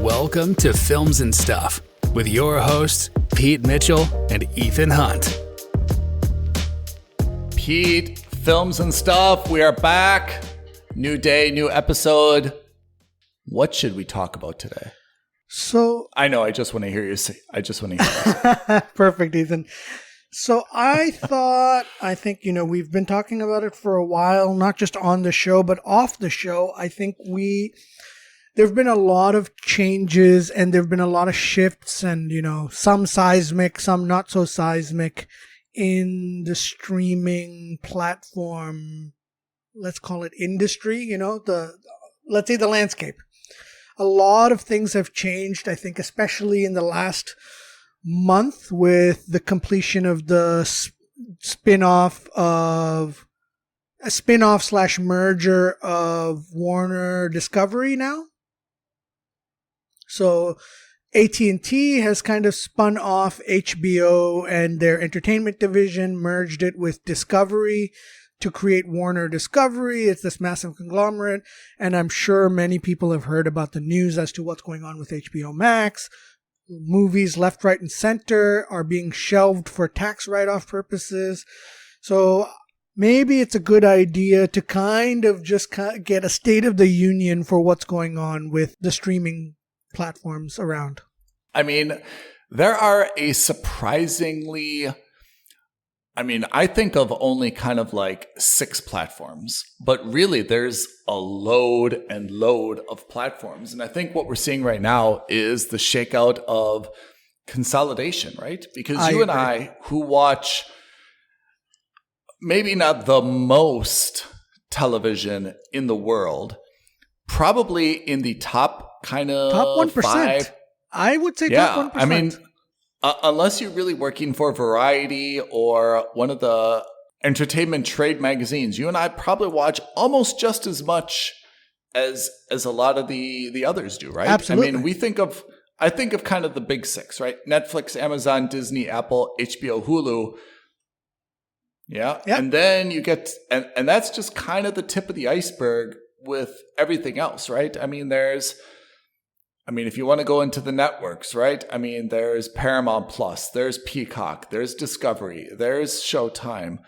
Welcome to Films and Stuff with your hosts, Pete Mitchell and Ethan Hunt. Pete, Films and Stuff, we are back. New day, new episode. What should we talk about today? So I know, I just want to hear you say. Perfect, Ethan. So I think, we've been talking about it for a while, not just on the show, but off the show. I think there have been a lot of changes and there have been a lot of shifts and, some seismic, some not so seismic in the streaming platform, let's call it industry, let's say the landscape. A lot of things have changed, I think, especially in the last month with the completion of the spin-off / merger of Warner Discovery now. So AT&T has kind of spun off HBO and their entertainment division, merged it with Discovery to create Warner Discovery. It's this massive conglomerate, and I'm sure many people have heard about the news as to what's going on with HBO Max. Movies left, right, and center are being shelved for tax write-off purposes. So maybe it's a good idea to kind of just get a state of the union for what's going on with the streaming platforms around. I mean, there are a surprisingly... I think of only kind of like 6 platforms, but really there's a load and load of platforms. And I think what we're seeing right now is the shakeout of consolidation, right? Because and I, who watch maybe not the most television in the world, probably in the top kind of top 1%. 5. I would say top 1%. Unless you're really working for Variety or one of the entertainment trade magazines, you and I probably watch almost just as much as a lot of the others do, right? Absolutely. I think of kind of the big 6, right? Netflix, Amazon, Disney, Apple, HBO, Hulu. Yeah. Yep. And then you get, and that's just kind of the tip of the iceberg with everything else, right? If you want to go into the networks, right? There's Paramount Plus, there's Peacock, there's Discovery, there's Showtime.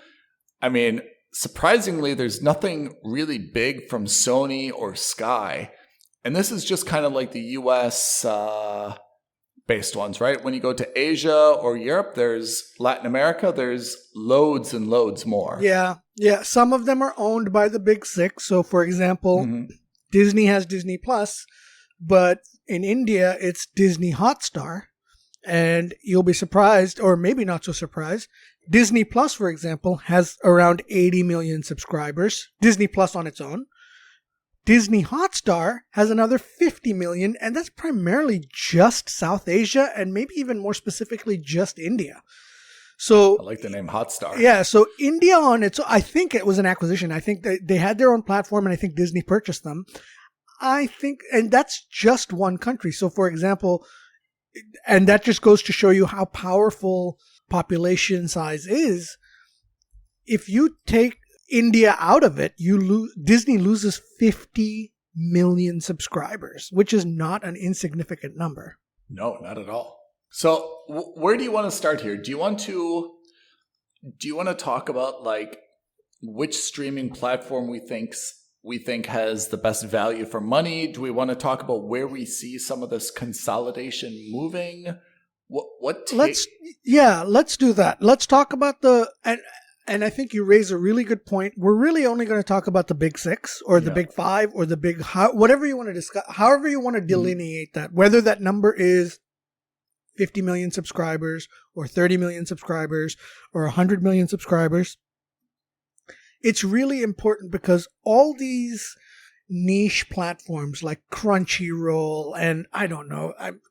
Surprisingly, there's nothing really big from Sony or Sky. And this is just kind of like the US based ones, right? When you go to Asia or Europe, there's Latin America, there's loads and loads more. Yeah. Some of them are owned by the big 6. So, for example, Disney has Disney Plus, but in India, it's Disney Hotstar, and you'll be surprised, or maybe not so surprised. Disney Plus, for example, has around 80 million subscribers. Disney Plus on its own. Disney Hotstar has another 50 million, and that's primarily just South Asia, and maybe even more specifically, just India. So I like the name Hotstar. Yeah, so India on its own, I think it was an acquisition. I think they had their own platform, and I think Disney purchased them. I think, and that's just one country. So, for example, and that just goes to show you how powerful population size is. If you take India out of it, Disney loses 50 million subscribers, which is not an insignificant number. No, not at all. So, where do you want to start here? Do you want to talk about like which streaming platform we think has the best value for money? Do we want to talk about where we see some of this consolidation moving? Let's do that. Let's talk about and I think you raise a really good point. We're really only going to talk about the big 6 or the big 5 or the big, whatever you want to discuss, however you want to delineate that, whether that number is 50 million subscribers or 30 million subscribers or 100 million subscribers. It's really important because all these niche platforms like Crunchyroll and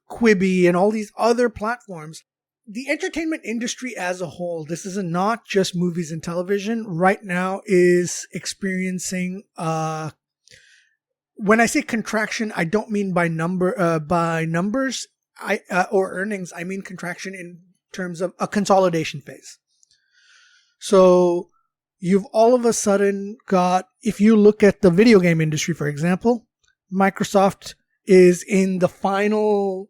Quibi and all these other platforms, the entertainment industry as a whole, this is not just movies and television, right now is experiencing, when I say contraction, I don't mean by numbers or earnings. I mean contraction in terms of a consolidation phase. So you've all of a sudden got, if you look at the video game industry, for example, Microsoft is in the final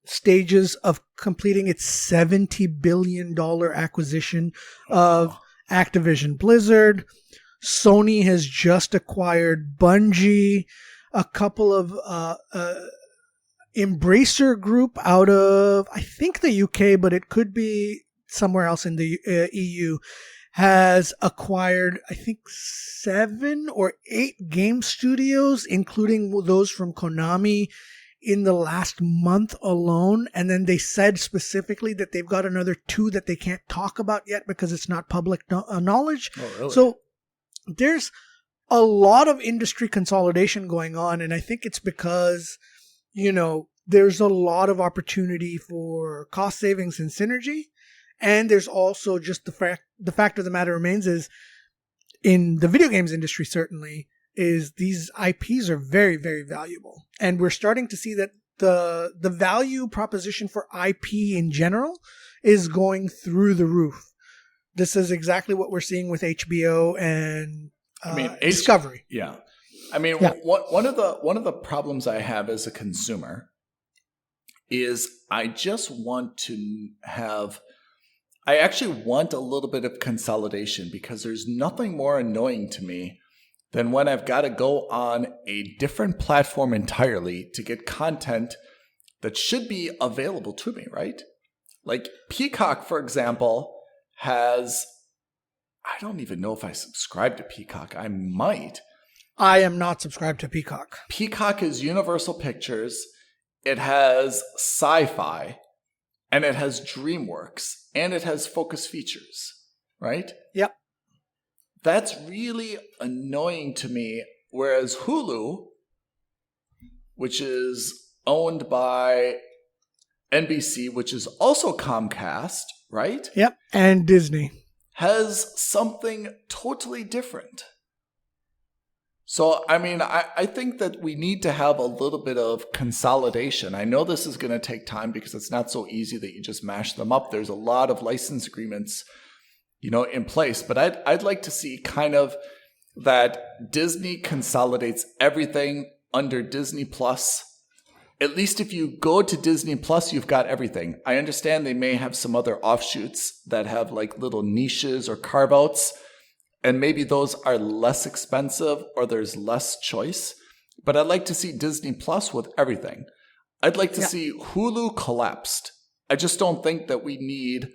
stages of completing its $70 billion acquisition of Activision Blizzard. Sony has just acquired Bungie, a couple of Embracer Group out of, I think, the UK, but it could be somewhere else in the EU, has acquired, I think, 7 or 8 game studios, including those from Konami, in the last month alone. And then they said specifically that they've got another 2 that they can't talk about yet because it's not public knowledge. Oh, really? So there's a lot of industry consolidation going on. And I think it's because, there's a lot of opportunity for cost savings and synergy. And there's also just the fact of the matter remains is, in the video games industry, certainly, is these IPs are very, very valuable. And we're starting to see that the value proposition for IP in general is going through the roof. This is exactly what we're seeing with HBO and Discovery. Yeah. I mean, one of the problems I have as a consumer is I just want to have... I actually want a little bit of consolidation, because there's nothing more annoying to me than when I've got to go on a different platform entirely to get content that should be available to me, right? Like Peacock, for example, has... I don't even know if I subscribe to Peacock. I might. I am not subscribed to Peacock. Peacock is Universal Pictures. It has Sci-Fi. And it has DreamWorks, and it has Focus Features, right? Yep. That's really annoying to me. Whereas Hulu, which is owned by NBC, which is also Comcast, right? Yep. And Disney has something totally different. So, I mean, I think that we need to have a little bit of consolidation. I know this is going to take time because it's not so easy that you just mash them up. There's a lot of license agreements, in place. But I'd like to see kind of that Disney consolidates everything under Disney Plus. At least if you go to Disney Plus, you've got everything. I understand they may have some other offshoots that have like little niches or carve-outs. And maybe those are less expensive or there's less choice. But I'd like to see Disney Plus with everything. I'd like to see Hulu collapsed. I just don't think that we need...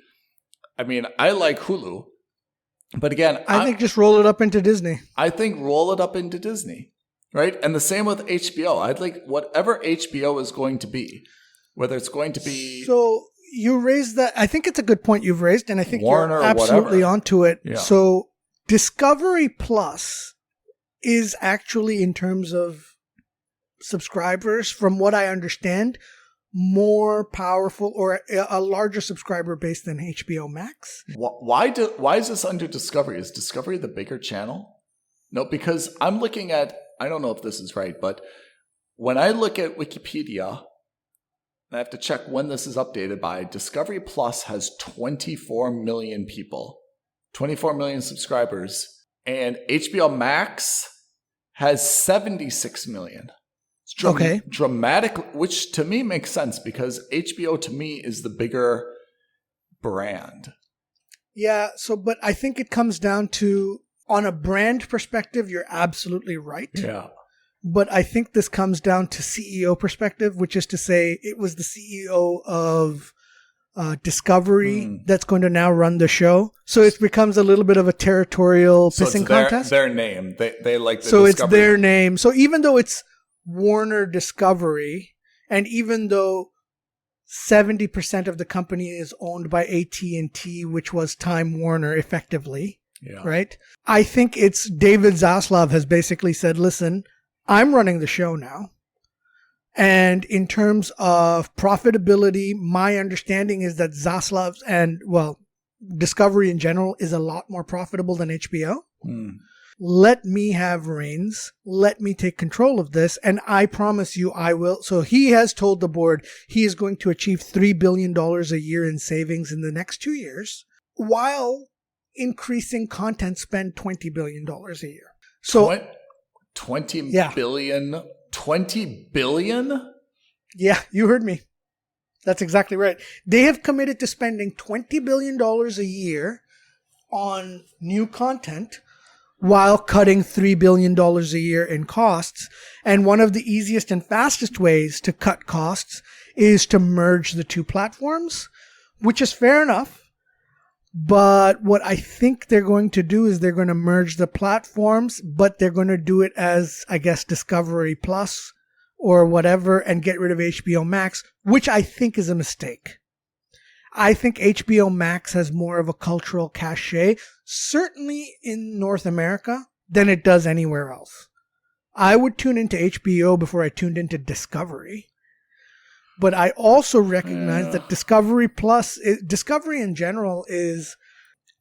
I mean, I like Hulu. But again... I think just roll it up into Disney. I think roll it up into Disney. Right? And the same with HBO. I'd like whatever HBO is going to be. Whether it's going to be... So you raised that... I think it's a good point you've raised. And I think Warner, you're absolutely onto it. Yeah. So... Discovery Plus is actually, in terms of subscribers, from what I understand, more powerful or a larger subscriber base than HBO Max. Why is this under Discovery? Is Discovery the bigger channel? No, because I'm looking at, I don't know if this is right, but when I look at Wikipedia, I have to check when this is updated by, Discovery Plus has 24 million people. 24 million subscribers, and HBO Max has 76 million. It's dramatic, which to me makes sense because HBO to me is the bigger brand. Yeah, but I think it comes down to, on a brand perspective, you're absolutely right. Yeah. But I think this comes down to CEO perspective, which is to say it was the CEO of Discovery that's going to now run the show. So it becomes a little bit of a territorial pissing contest. Their name. They like the So Discovery. It's their name. So even though it's Warner Discovery, and even though 70% of the company is owned by AT&T, which was Time Warner effectively, right? I think it's David Zaslav has basically said, listen, I'm running the show now. And in terms of profitability, my understanding is that Zaslav's Discovery in general is a lot more profitable than HBO. Let me have reins. Let me take control of this. And I promise you I will. So he has told the board he is going to achieve $3 billion a year in savings in the next 2 years while increasing content spend $20 billion a year. So $20 billion $20 billion? Yeah, you heard me. That's exactly right. They have committed to spending $20 billion a year on new content while cutting $3 billion a year in costs. And one of the easiest and fastest ways to cut costs is to merge the two platforms, which is fair enough. But what I think they're going to do is they're going to merge the platforms, but they're going to do it as, I guess, Discovery Plus or whatever, and get rid of HBO Max, which I think is a mistake. I think HBO Max has more of a cultural cachet, certainly in North America, than it does anywhere else. I would tune into HBO before I tuned into Discovery. But I also recognize that Discovery in general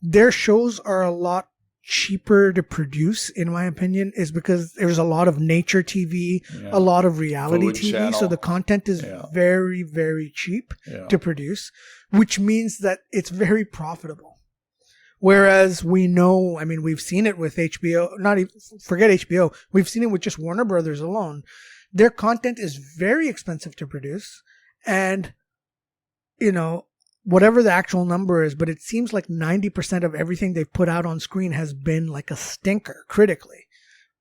their shows are a lot cheaper to produce, in my opinion, is because there's a lot of nature TV, a lot of reality Food TV. channel. So the content is very, very cheap to produce, which means that it's very profitable. Whereas we know, I mean, we've seen it with HBO, forget HBO, we've seen it with just Warner Brothers alone. Their content is very expensive to produce, and, whatever the actual number is, but it seems like 90% of everything they've put out on screen has been like a stinker critically.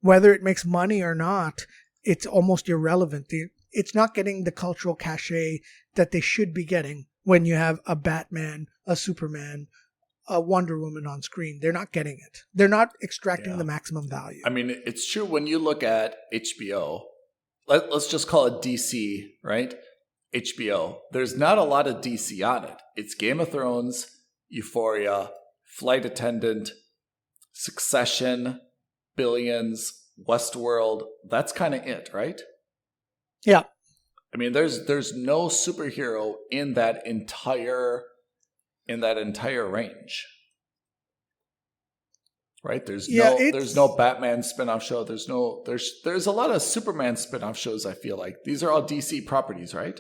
Whether it makes money or not, it's almost irrelevant. It's not getting the cultural cachet that they should be getting when you have a Batman, a Superman, a Wonder Woman on screen. They're not getting it. They're not extracting the maximum value. I mean, it's true when you look at HBO, let's just call it DC, right? HBO. There's not a lot of DC on it. It's Game of Thrones, Euphoria, Flight Attendant, Succession, Billions, Westworld. That's kind of it, right? Yeah. I mean, there's no superhero in that entire range. Right? There's no Batman spin-off show. There's a lot of Superman spin-off shows, I feel like. These are all DC properties, right?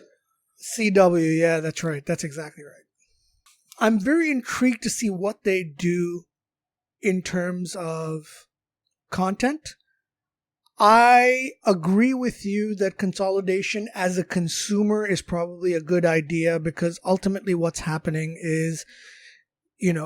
CW, yeah, that's right. That's exactly right. I'm very intrigued to see what they do in terms of content. I agree with you that consolidation as a consumer is probably a good idea, because ultimately what's happening is,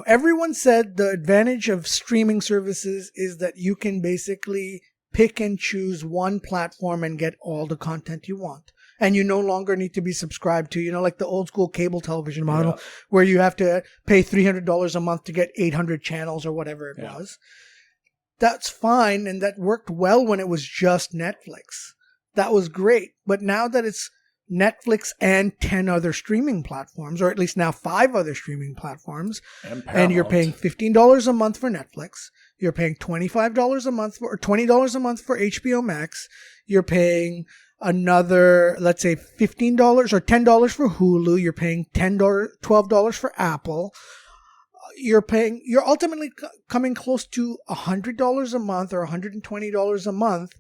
everyone said the advantage of streaming services is that you can basically pick and choose one platform and get all the content you want. And you no longer need to be subscribed to, like the old school cable television model where you have to pay $300 a month to get 800 channels or whatever it was. That's fine. And that worked well when it was just Netflix. That was great. But now that it's Netflix and 10 other streaming platforms, or at least now 5 other streaming platforms, and you're paying $15 a month for Netflix, you're paying $25 a month or $20 a month for HBO Max, you're paying another, let's say $15 or $10 for Hulu, you're paying $12 for Apple. You're ultimately coming close to $100 a month or $120 a month.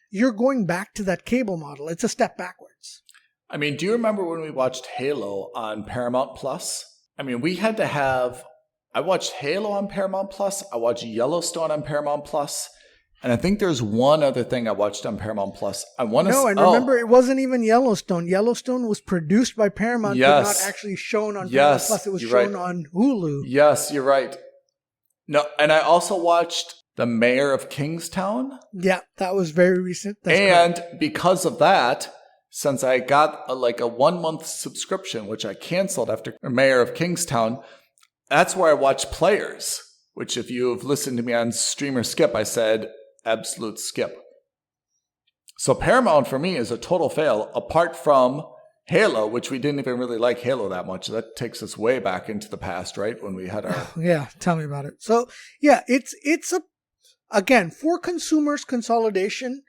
You're going back to that cable model. It's a step backwards. I mean, do you remember when we watched Halo on Paramount Plus? I mean, I watched Halo on Paramount Plus. I watched Yellowstone on Paramount Plus. And I think there's one other thing I watched on Paramount Plus. Remember, it wasn't even Yellowstone. Yellowstone was produced by Paramount, but not actually shown on Paramount Plus. It was shown on Hulu. Yes, you're right. No, and I also watched The Mayor of Kingstown. Yeah, that was very recent. That's correct. Because of that, since I got a 1-month subscription, which I canceled after Mayor of Kingstown, that's where I watched Players, which if you've listened to me on Streamer Skip, I said absolute skip. So Paramount for me is a total fail, apart from Halo, which we didn't even really like Halo that much. That takes us way back into the past, right? When we had our... Yeah, tell me about it. So, yeah, again, for consumers, consolidation,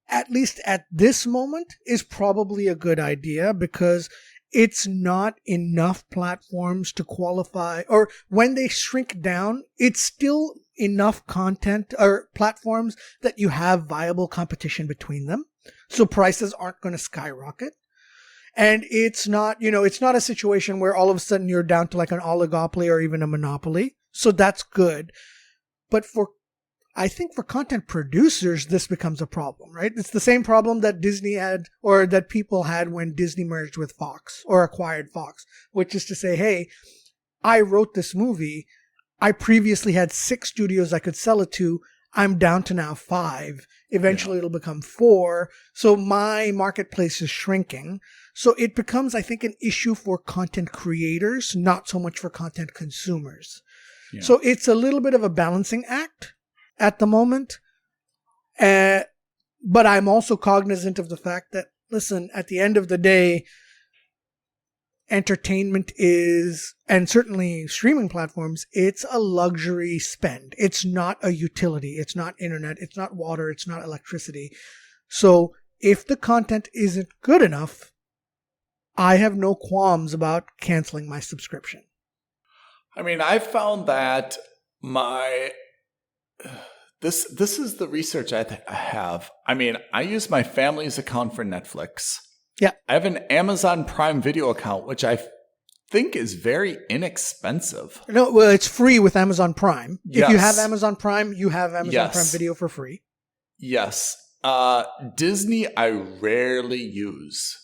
at least at this moment, is probably a good idea, because it's not enough platforms to qualify, or when they shrink down, it's still enough content or platforms that you have viable competition between them. So prices aren't going to skyrocket. And it's not, it's not a situation where all of a sudden you're down to like an oligopoly or even a monopoly. So that's good. But I think for content producers, this becomes a problem, right? It's the same problem that Disney had, or that people had when Disney merged with Fox or acquired Fox, which is to say, hey, I wrote this movie. I previously had 6 studios I could sell it to. I'm down to now 5. Eventually it'll become 4. So my marketplace is shrinking. So it becomes, I think, an issue for content creators, not so much for content consumers. Yeah. So it's a little bit of a balancing act at the moment. But I'm also cognizant of the fact that, listen, at the end of the day, entertainment is, and certainly streaming platforms, it's a luxury spend. It's not a utility. It's not internet. It's not water. It's not electricity. So if the content isn't good enough, I have no qualms about canceling my subscription. I mean, I found that this is the research I have. I mean, I use my family's account for Netflix. Yeah. I have an Amazon Prime Video account, which I think is very inexpensive. No, well, it's free with Amazon Prime. Yes. If you have Amazon Prime, you have Amazon Prime Video for free. Yes. Disney, I rarely use.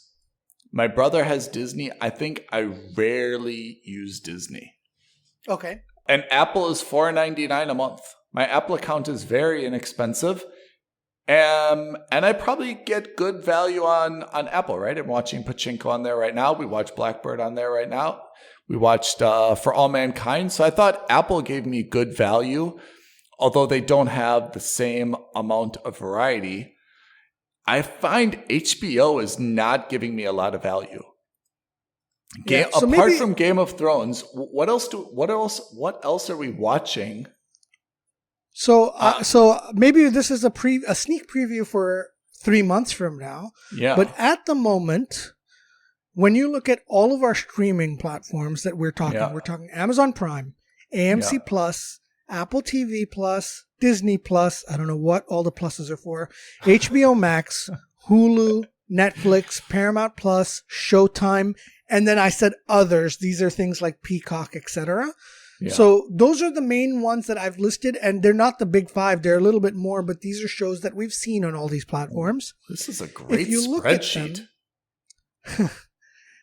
My brother has Disney. I think I rarely use Disney. Okay. And Apple is $4.99 a month. My Apple account is very inexpensive. And I probably get good value on Apple, right? I'm watching Pachinko on there right now. We watch Blackbird on there right now. We watched For All Mankind. So I thought Apple gave me good value, although they don't have the same amount of variety. I find HBO is not giving me a lot of value. Apart from Game of Thrones, what else are we watching? So maybe this is a sneak preview for 3 months from now. Yeah. But at the moment, when you look at all of our streaming platforms that we're talking Amazon Prime, AMC Plus, Apple TV Plus, Disney Plus, I don't know what all the pluses are for, HBO Max, Hulu, Netflix, Paramount Plus, Showtime, and then I said others. These are things like Peacock, etc. Yeah. So those are the main ones that I've listed, and they're not the big 5. They're a little bit more, but these are shows that we've seen on all these platforms. This is a great spreadsheet.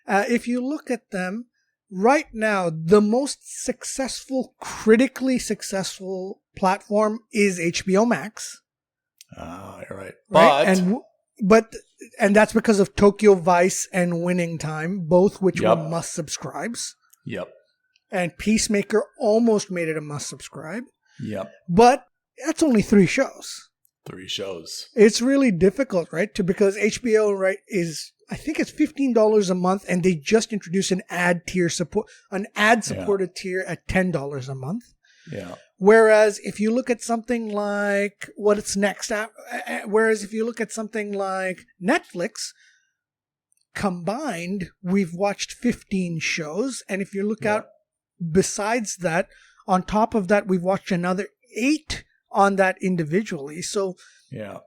If you look at them, right now, the most successful, critically successful platform is HBO Max. You're right. And that's because of Tokyo Vice and Winning Time, both which were must-subscribes. Yep. And Peacemaker almost made it a must-subscribe. Yep. But that's only 3 shows. 3 shows. It's really difficult, right? Because HBO, right, is, I think it's $15 a month, and they just introduced an ad-supported tier at $10 a month. Yeah. Whereas if you look at something like Netflix, combined, we've watched 15 shows. And if you look out besides that, on top of that, we've watched another 8 on that individually. So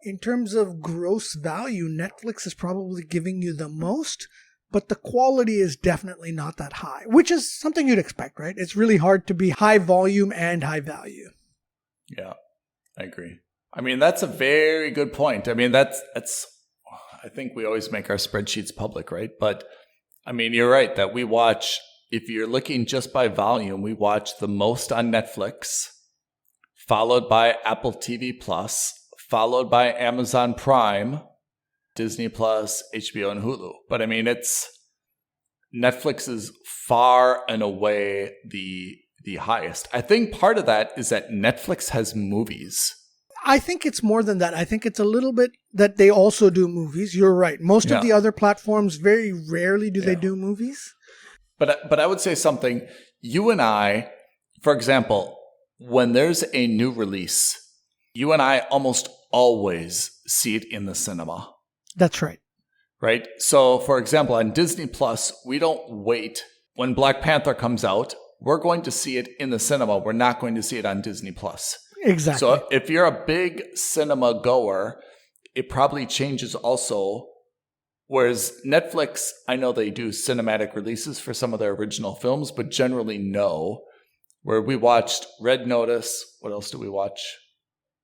in terms of gross value, Netflix is probably giving you the most, but the quality is definitely not that high, which is something you'd expect, right? It's really hard to be high volume and high value. Yeah, I agree. I mean, that's a very good point. I mean, that's I think we always make our spreadsheets public, right? But I mean, you're right that we watch, if you're looking just by volume, we watch the most on Netflix, followed by Apple TV Plus, followed by Amazon Prime, Disney Plus, HBO, and Hulu. But I mean, Netflix is far and away the highest. I think part of that is that Netflix has movies. I think it's more than that. I think it's a little bit that they also do movies. You're right. Most of the other platforms, very rarely do they do movies. But I would say something. You and I, for example, when there's a new release, you and I almost always see it in the cinema. That's right. Right? So, for example, on Disney Plus, we don't wait. When Black Panther comes out, we're going to see it in the cinema. We're not going to see it on Disney Plus. Exactly. So if you're a big cinema goer, it probably changes also. Whereas Netflix, I know they do cinematic releases for some of their original films, but generally no. Where we watched Red Notice. What else do we watch?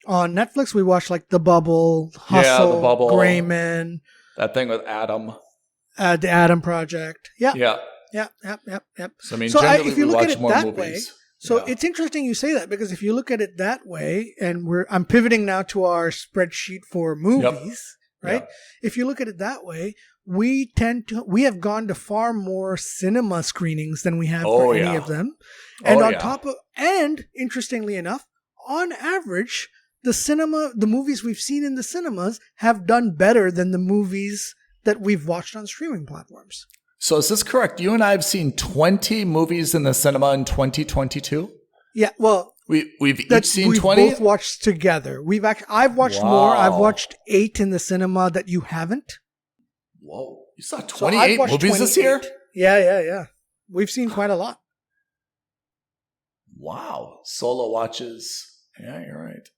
On Netflix, we watched like The Bubble, Hustle, The Bubble. Gray Men, That thing with Adam. The Adam Project. Yeah. Yeah. Yep. So, I mean, So generally if you we look at watch it more that movies. way, so Yeah. it's interesting you say that, because if you look at it that way, and I'm pivoting now to our spreadsheet for movies, right? Yep. If you look at it that way, we have gone to far more cinema screenings than we have for any of them. And and interestingly enough, on average, the movies we've seen in the cinemas have done better than the movies that we've watched on streaming platforms. So is this correct? You and I have seen 20 movies in the cinema in 2022? Yeah, well, we've each seen 20? We've both watched together. I've watched more. I've watched 8 in the cinema that you haven't. Whoa. You saw 28 so movies this year? Yeah. We've seen quite a lot. Wow. Solo watches. Yeah, you're right.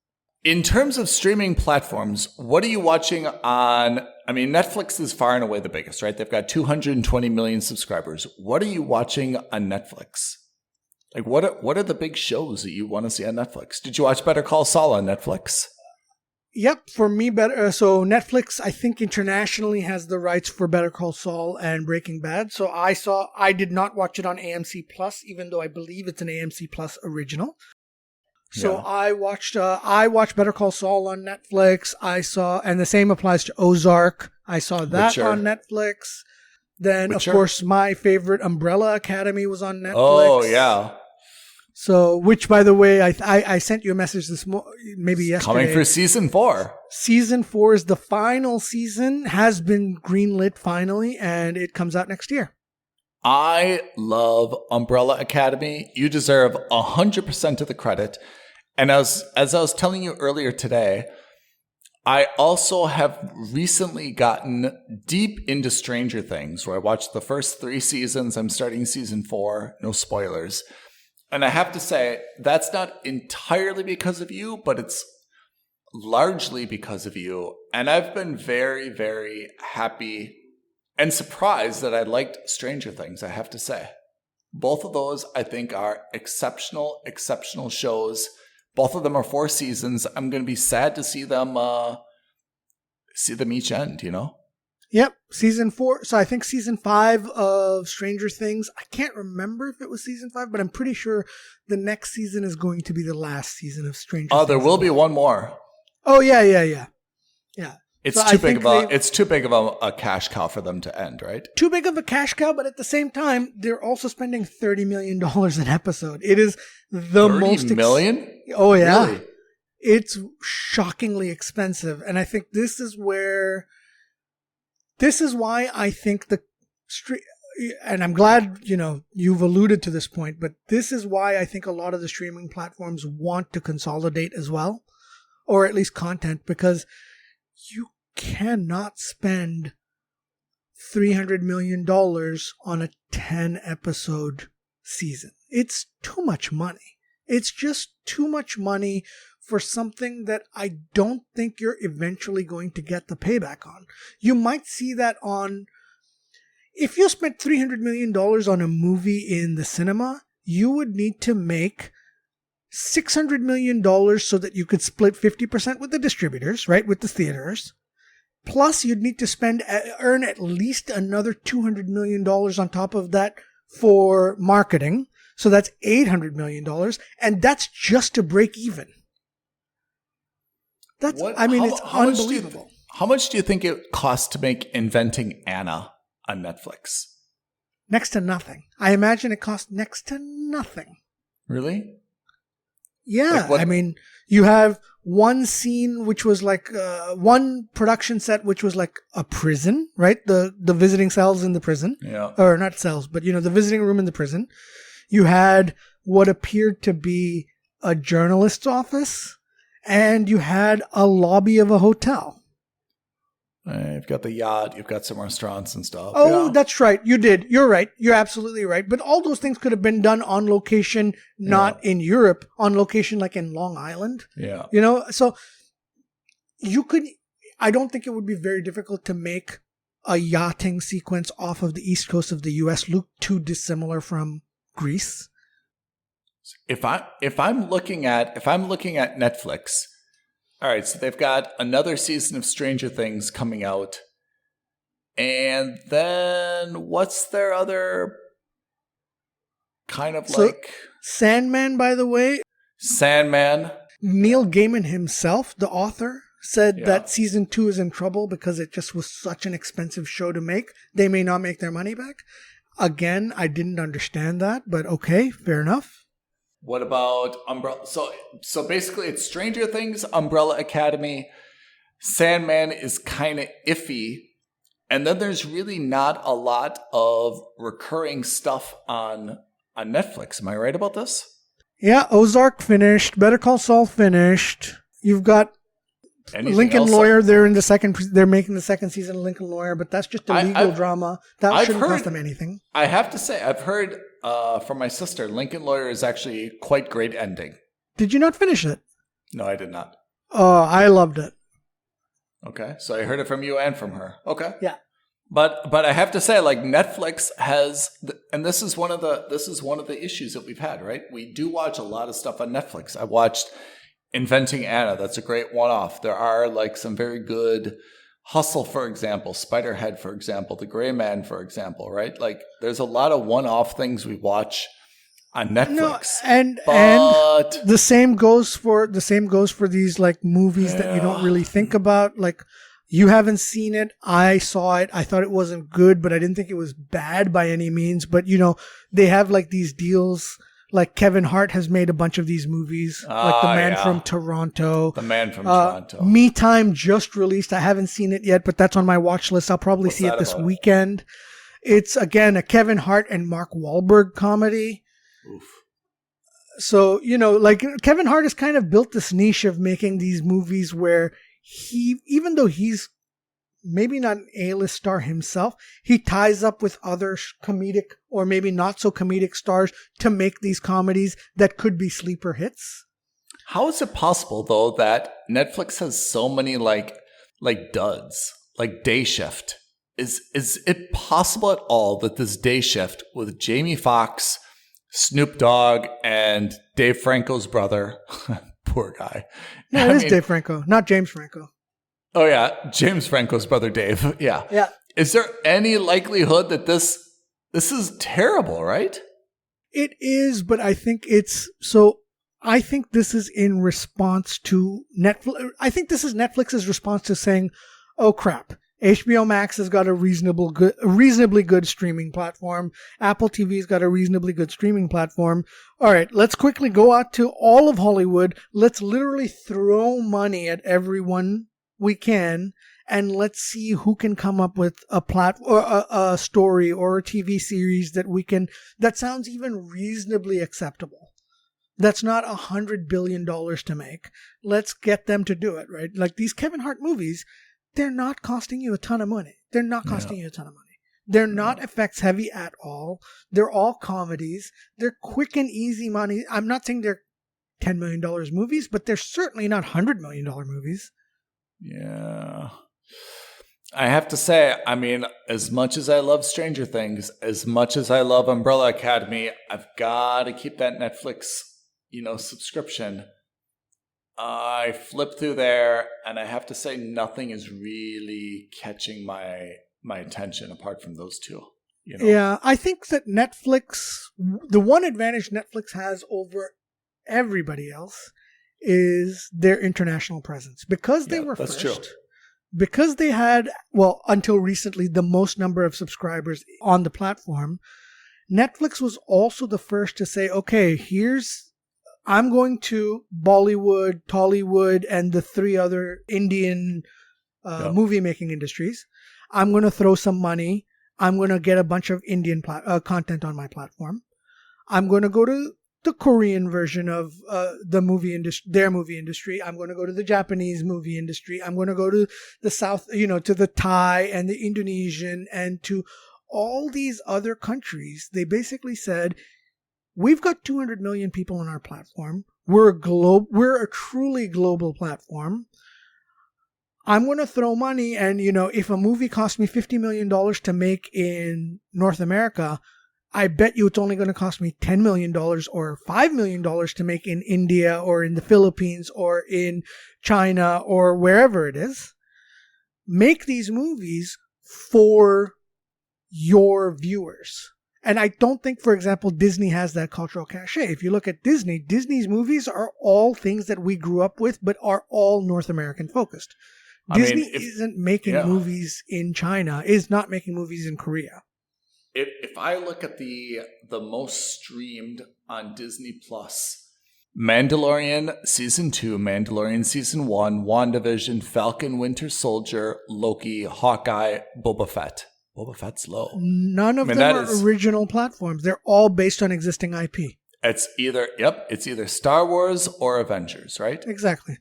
In terms of streaming platforms, what are you watching on? I mean, Netflix is far and away the biggest, right? They've got 220 million subscribers. What are you watching on Netflix? Like, what are the big shows that you want to see on Netflix? Did you watch Better Call Saul on Netflix? Yep, for me, better. So Netflix, I think internationally has the rights for Better Call Saul and Breaking Bad. So I did not watch it on AMC Plus, even though I believe it's an AMC Plus original. So yeah. I watched Better Call Saul on Netflix. And the same applies to Ozark. I saw that on Netflix. Then, of course, my favorite Umbrella Academy was on Netflix. Oh, yeah. So, which, by the way, I sent you a message maybe yesterday. Coming for season 4. Season 4 is the final season, has been greenlit finally, and it comes out next year. I love Umbrella Academy. You deserve 100% of the credit. And as I was telling you earlier today, I also have recently gotten deep into Stranger Things, where I watched the first 3 seasons. I'm starting season 4. No spoilers. And I have to say, that's not entirely because of you, but it's largely because of you. And I've been very, very happy and surprised that I liked Stranger Things, I have to say. Both of those, I think, are exceptional shows. Both of them are 4 seasons. I'm going to be sad to see them each end, you know? Yep, season 4. So I think season 5 of Stranger Things, I can't remember if it was season 5, but I'm pretty sure the next season is going to be the last season of Stranger Things. Oh, there will be one more. Oh, yeah. It's too big of a cash cow for them to end, right? Too big of a cash cow, but at the same time, they're also spending $30 million an episode. It is the most... $30 million? Oh, yeah. Really? It's shockingly expensive. And I think this is why I think and I'm glad, you've alluded to this point, but this is why I think a lot of the streaming platforms want to consolidate as well, or at least content, because you cannot spend $300 million on a 10-episode season. It's too much money. It's just too much money for something that I don't think you're eventually going to get the payback on. You might see that if you spent $300 million on a movie in the cinema, you would need to make $600 million so that you could split 50% with the distributors, right? With the theaters. Plus, you'd need to earn at least another $200 million on top of that for marketing. So that's $800 million. And that's just to break even. It's unbelievable. How much do you think it costs to make Inventing Anna on Netflix? Next to nothing. I imagine it costs next to nothing. Really? Yeah. You have one scene which was like one production set which was like a prison, right? The visiting cells in the prison. Yeah. Or not cells, but the visiting room in the prison. You had what appeared to be a journalist's office, and you had a lobby of a hotel. You've got the yacht, you've got some restaurants and stuff. Oh, yeah. That's right. You did. You're right. You're absolutely right. But all those things could have been done on location, not in Europe, on location like in Long Island. Yeah. So I don't think it would be very difficult to make a yachting sequence off of the east coast of the US look too dissimilar from Greece. If I'm looking at Netflix, All right, so they've got another season of Stranger Things coming out. And then what's their other kind of Sandman, by the way. Sandman. Neil Gaiman himself, the author, said that season 2 is in trouble because it just was such an expensive show to make. They may not make their money back. Again, I didn't understand that, but okay, fair enough. What about Umbrella? So basically it's Stranger Things, Umbrella Academy. Sandman is kind of iffy. And then there's really not a lot of recurring stuff on Netflix. Am I right about this? Yeah, Ozark finished. Better Call Saul finished. You've got Anything Lincoln else? Lawyer. They're making the second season of Lincoln Lawyer, but that's just a legal drama. That shouldn't cost them anything. I have to say, I've heard from my sister, Lincoln Lawyer is actually quite great ending. Did you not finish it? No, I did not. I loved it. Okay, so I heard it from you and from her. Okay, yeah, but I have to say, like Netflix has, and this is one of the issues that we've had. Right, we do watch a lot of stuff on Netflix. I watched Inventing Anna. That's a great one-off. There are like some very good Hustle, for example, Spiderhead, for example, The Gray Man, for example. Right, like there's a lot of one-off things we watch on Netflix. No, and the same goes for these like movies that you don't really think about. Like you haven't seen it. I saw it. I thought it wasn't good, but I didn't think it was bad by any means. But they have like these deals. Like Kevin Hart has made a bunch of these movies, like The Man from Toronto. The Man from Toronto. Me Time just released. I haven't seen it yet, but that's on my watch list. I'll probably see it this weekend. It's again a Kevin Hart and Mark Wahlberg comedy. Oof. So, like Kevin Hart has kind of built this niche of making these movies where even though he's maybe not an A-list star himself, he ties up with other comedic or maybe not so comedic stars to make these comedies that could be sleeper hits. How is it possible though that Netflix has so many like duds, like Day Shift? Is it possible at all that this Day Shift with Jamie Foxx, Snoop Dogg, and Dave Franco's brother, poor guy. No, it is Dave Franco, not James Franco. Oh yeah, James Franco's brother Dave. Yeah. Yeah. Is there any likelihood that this is terrible, right? It is, but I think I think this is in response to Netflix. I think this is Netflix's response to saying, "Oh crap, HBO Max has got a reasonably good streaming platform. Apple TV's got a reasonably good streaming platform. All right, let's quickly go out to all of Hollywood. Let's literally throw money at everyone we can, and let's see who can come up with a story or a TV series that sounds even reasonably acceptable. That's not $100 billion to make. Let's get them to do it, right? Like these Kevin Hart movies, they're not costing you a ton of money. They're not effects heavy at all. They're all comedies. They're quick and easy money. I'm not saying they're $10 million movies, but they're certainly not $100 million movies. Yeah. I have to say, I mean, as much as I love Stranger Things, as much as I love Umbrella Academy, I've got to keep that Netflix, subscription. I flip through there, and I have to say nothing is really catching my attention apart from those two. Yeah, I think that Netflix, the one advantage Netflix has over everybody else is their international presence. Because they were first. True. Because they had, until recently, the most number of subscribers on the platform, Netflix was also the first to say, okay, I'm going to Bollywood, Tollywood, and the 3 other Indian movie-making industries. I'm going to throw some money. I'm going to get a bunch of Indian content on my platform. I'm going to go to the Korean version of their movie industry. I'm going to go to the Japanese movie industry. I'm going to go to the South, to the Thai and the Indonesian and to all these other countries. They basically said, we've got 200 million people on our platform. We're a truly global platform. I'm going to throw money, and if a movie cost me $50 million to make in North America, I bet you it's only going to cost me $10 million or $5 million to make in India or in the Philippines or in China or wherever it is. Make these movies for your viewers. And I don't think, for example, Disney has that cultural cachet. If you look at Disney, Disney's movies are all things that we grew up with, but are all North American focused. Disney isn't making movies in China, is not making movies in Korea. If I look at the most streamed on Disney Plus, Mandalorian Season 2, Mandalorian Season 1, WandaVision, Falcon Winter Soldier, Loki, Hawkeye, Boba Fett. Boba Fett's low. None of them are original platforms. They're all based on existing IP. It's either Star Wars or Avengers, right? Exactly.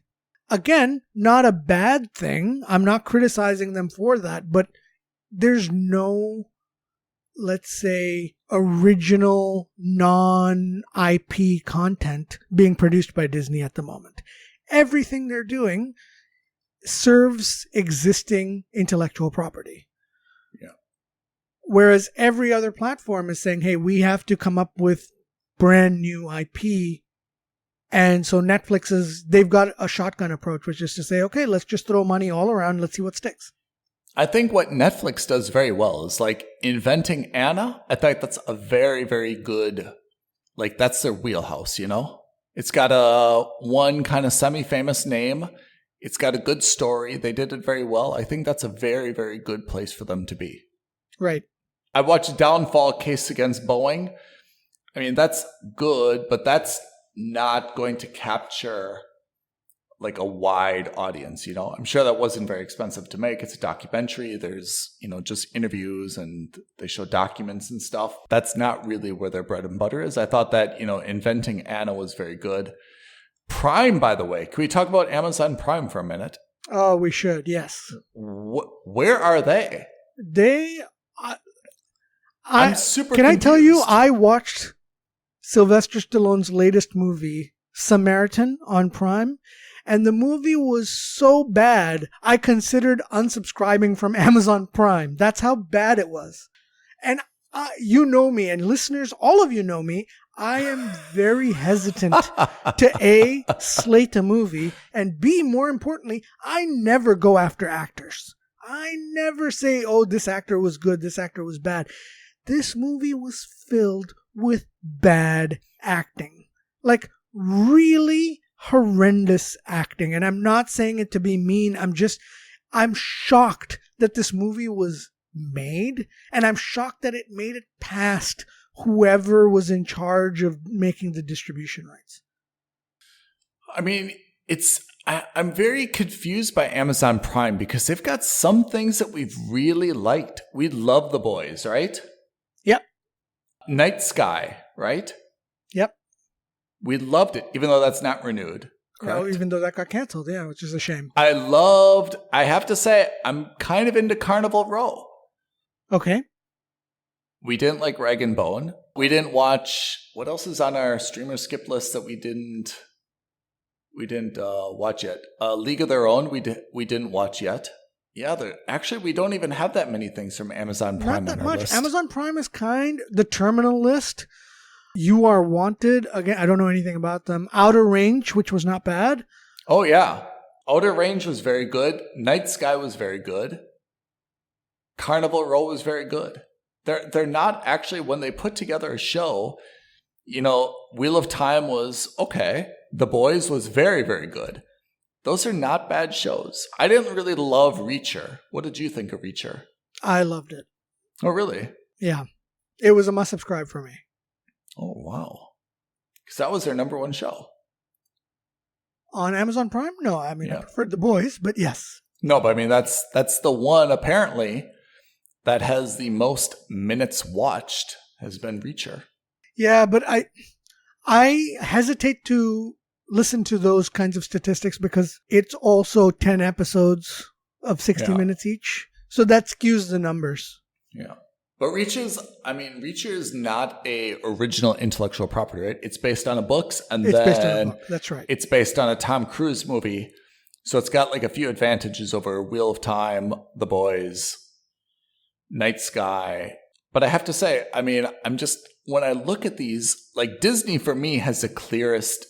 Again, not a bad thing. I'm not criticizing them for that, but there's no, let's say, original non-IP content being produced by Disney at the moment. Everything they're doing serves existing intellectual property. Yeah. Whereas every other platform is saying, hey, we have to come up with brand new IP. And so they've got a shotgun approach, which is to say, okay, let's just throw money all around. Let's see what sticks. I think what Netflix does very well is like Inventing Anna. I think that's a very, very good, like that's their wheelhouse, you know? It's got one kind of semi-famous name. It's got a good story. They did it very well. I think that's a very, very good place for them to be. Right. I watched Downfall Case Against Boeing. I mean, that's good, but that's not going to capture like a wide audience, you know. I'm sure that wasn't very expensive to make. It's a documentary. There's, just interviews and they show documents and stuff. That's not really where their bread and butter is. I thought that, Inventing Anna was very good. Prime, by the way, can we talk about Amazon Prime for a minute? Oh, we should. Yes. Where are they? I'm super Can confused. I tell you, I watched Sylvester Stallone's latest movie, Samaritan, on Prime, and the movie was so bad, I considered unsubscribing from Amazon Prime. That's how bad it was. And you know me, and listeners, all of you know me, I am very hesitant to A, slate a movie, and B, more importantly, I never go after actors. I never say, oh, this actor was good, this actor was bad. This movie was filled with bad acting. Like, really horrendous acting. And I'm not saying it to be mean. I'm shocked that this movie was made. And I'm shocked that it made it past whoever was in charge of making the distribution rights. I mean, I'm very confused by Amazon Prime because they've got some things that we've really liked. We love The Boys, right? Yep. Night Sky, right? Yep. We loved it, even though that's not renewed. Correct? No, even though that got canceled, yeah, which is a shame. I have to say, I'm kind of into Carnival Row. Okay. We didn't like Rag and Bone. We didn't watch, what else is on our streamer skip list that we didn't watch yet? League of Their Own, we didn't watch yet. Yeah, actually, we don't even have that many things from Amazon Prime. Not that on our much. list. Amazon Prime is the terminal list. You Are Wanted. Again, I don't know anything about them. Outer Range, which was not bad. Oh, yeah. Outer Range was very good. Night Sky was very good. Carnival Row was very good. They're not actually, when they put together a show, Wheel of Time was okay. The Boys was very, very good. Those are not bad shows. I didn't really love Reacher. What did you think of Reacher? I loved it. Oh, really? Yeah. It was a must subscribe for me. Oh, wow. Because that was their number one show. On Amazon Prime? No, I preferred The Boys, but yes. No, but I mean, that's the one, apparently, that has the most minutes watched has been Reacher. Yeah, but I hesitate to listen to those kinds of statistics because it's also 10 episodes of 60 minutes each. So that skews the numbers. Yeah. But Reacher is not a original intellectual property, right? It's based on a book, and it's based on a book. That's right. It's based on a Tom Cruise movie. So it's got like a few advantages over Wheel of Time, The Boys, Night Sky, But I have to say, I mean, when I look at these, like Disney for me has the clearest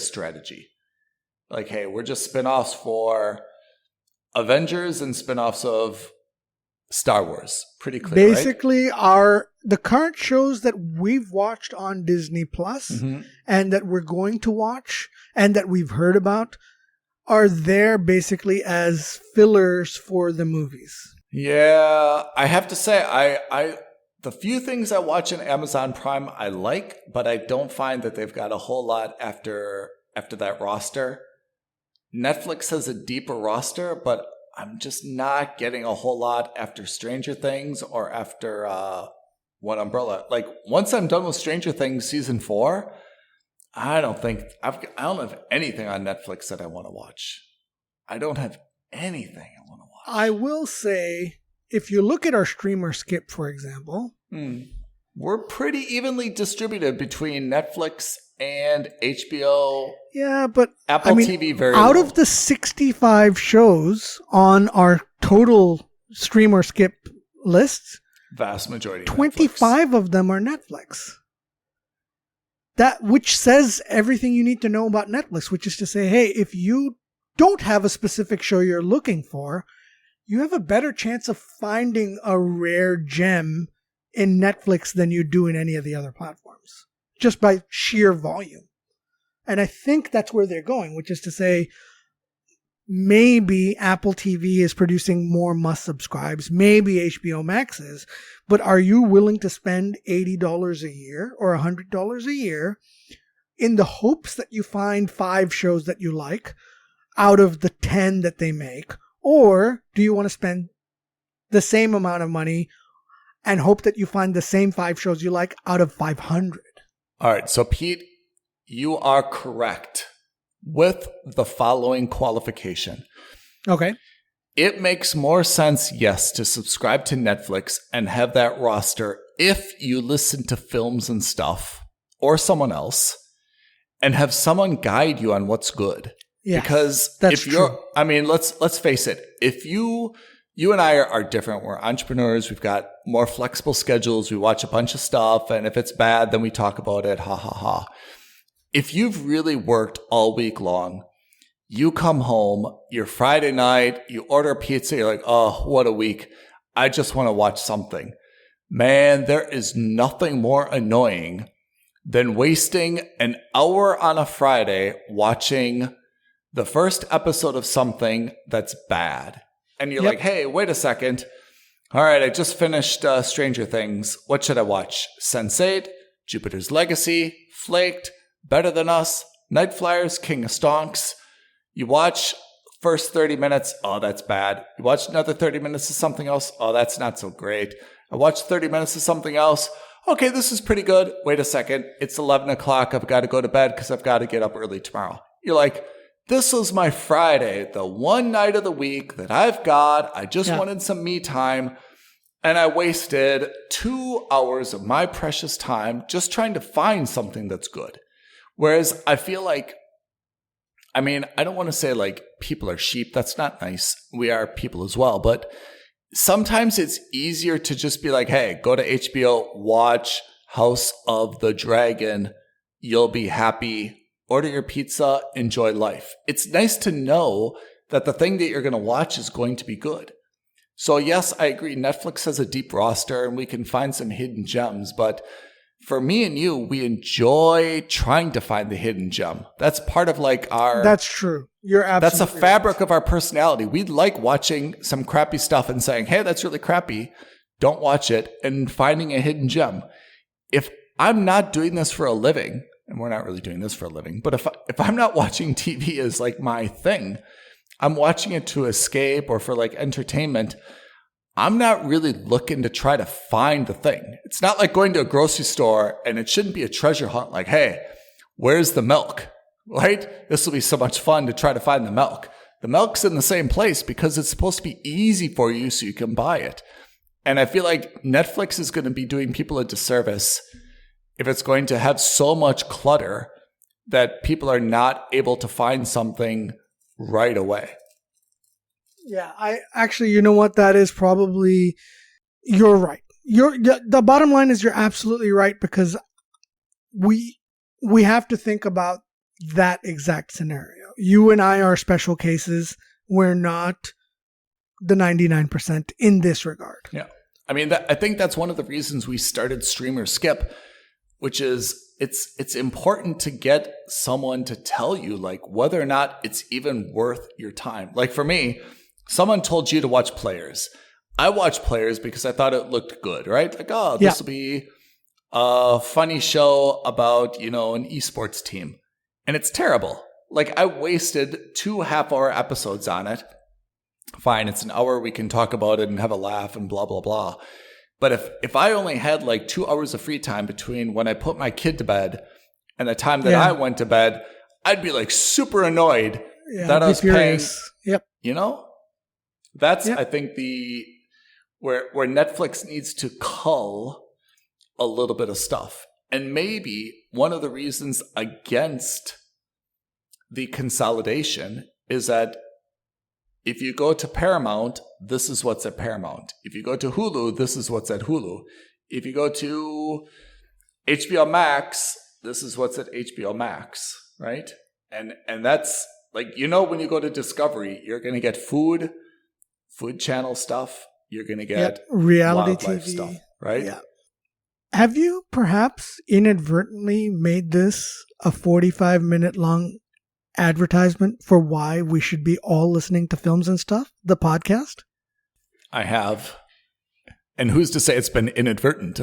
strategy. Like, hey, we're just spinoffs for Avengers and spinoffs of Star Wars. Pretty clear, basically, right? The current shows that we've watched on Disney Plus and that we're going to watch and that we've heard about are there basically as fillers for the movies. Yeah, I have to say, I the few things I watch on Amazon Prime I like, but I don't find that they've got a whole lot after that roster. Netflix has a deeper roster, but I'm just not getting a whole lot after Stranger Things or after One Umbrella. Like, once I'm done with Stranger Things season 4, I don't have anything on Netflix that I want to watch. I don't have anything I want to watch. I will say, if you look at our streamer skip, for example, we're pretty evenly distributed between Netflix and HBO. Yeah, but Apple TV very out low. of the 65 shows on our total streamer skip list, vast majority 25 Netflix. of them are Netflix. Which says everything you need to know about Netflix, which is to say, hey, if you don't have a specific show you're looking for, you have a better chance of finding a rare gem in Netflix than you do in any of the other platforms, just by sheer volume. And I think that's where they're going, which is to say, maybe Apple TV is producing more must-subscribes, maybe HBO Max is, but are you willing to spend $80 a year or $100 a year in the hopes that you find 5 shows that you like out of the 10 that they make? Or do you want to spend the same amount of money and hope that you find the same 5 shows you like out of 500? All right. So, Pete, you are correct with the following qualification. Okay. It makes more sense, yes, to subscribe to Netflix and have that roster if you listen to films and stuff or someone else and have someone guide you on what's good. Yes, because that's if you're, true. I mean, let's face it. If you and I are different. We're entrepreneurs. We've got more flexible schedules. We watch a bunch of stuff. And if it's bad, then we talk about it. Ha ha ha. If you've really worked all week long, you come home, you're Friday night, you order a pizza. You're like, oh, what a week. I just want to watch something. Man, there is nothing more annoying than wasting an hour on a Friday watching the first episode of something that's bad. And you're like, hey, wait a second. All right, I just finished Stranger Things. What should I watch? Sense8, Jupiter's Legacy, Flaked, Better Than Us, Night Flyers, King of Stonks. You watch first 30 minutes. Oh, that's bad. You watch another 30 minutes of something else. Oh, that's not so great. I watched 30 minutes of something else. Okay, this is pretty good. Wait a second. It's 11 o'clock. I've got to go to bed because I've got to get up early tomorrow. You're like, this was my Friday, the one night of the week that I've got. I just wanted some me time. And I wasted 2 hours of my precious time just trying to find something that's good. Whereas I feel like, I mean, I don't want to say like people are sheep. That's not nice. We are people as well. But sometimes it's easier to just be like, hey, go to HBO, watch House of the Dragon. You'll be happy. Order your pizza, enjoy life. It's nice to know that the thing that you're going to watch is going to be good. So yes, I agree. Netflix has a deep roster and we can find some hidden gems. But for me and you, we enjoy trying to find the hidden gem. That's part of like our... That's true. You're absolutely That's a fabric of our personality. We like watching some crappy stuff and saying, hey, that's really crappy. Don't watch it. And finding a hidden gem. If I'm not doing this for a living... and we're not really doing this for a living, but if I'm not watching TV as like my thing, I'm watching it to escape or for like entertainment, I'm not really looking to try to find the thing. It's not like going to a grocery store and it shouldn't be a treasure hunt like, hey, where's the milk? Right? This will be so much fun to try to find the milk. The milk's in the same place because it's supposed to be easy for you so you can buy it. And I feel like Netflix is going to be doing people a disservice if it's going to have so much clutter that people are not able to find something right away. Yeah, I actually, you know what? That is probably, you're right. The bottom line is you're absolutely right, because we have to think about that exact scenario. You and I are special cases. We're not the 99% in this regard. Yeah. I mean, I think that's one of the reasons we started Streamer Skip, which is it's important to get someone to tell you like whether or not it's even worth your time. Like for me, someone told you to watch Players. I watched Players because I thought it looked good, right? Like, oh, this will be a funny show about, an esports team. And it's terrible. Like I wasted 2 half-hour episodes on it. Fine, it's an hour, we can talk about it and have a laugh and blah, blah, blah. But if I only had like 2 hours of free time between when I put my kid to bed and the time that I went to bed, I'd be like super annoyed that I was furious. Paying. Yep. That's, I think, where Netflix needs to cull a little bit of stuff. And maybe one of the reasons against the consolidation is that if you go to Paramount, this is what's at Paramount. If you go to Hulu, this is what's at Hulu. If you go to HBO Max, this is what's at HBO Max, right? And that's like, when you go to Discovery, you're going to get food channel stuff. You're going to get reality TV stuff, right? Yeah. Have you perhaps inadvertently made this a 45-minute long advertisement for why we should be all listening to Films and Stuff, the podcast? I have. And who's to say it's been inadvertent?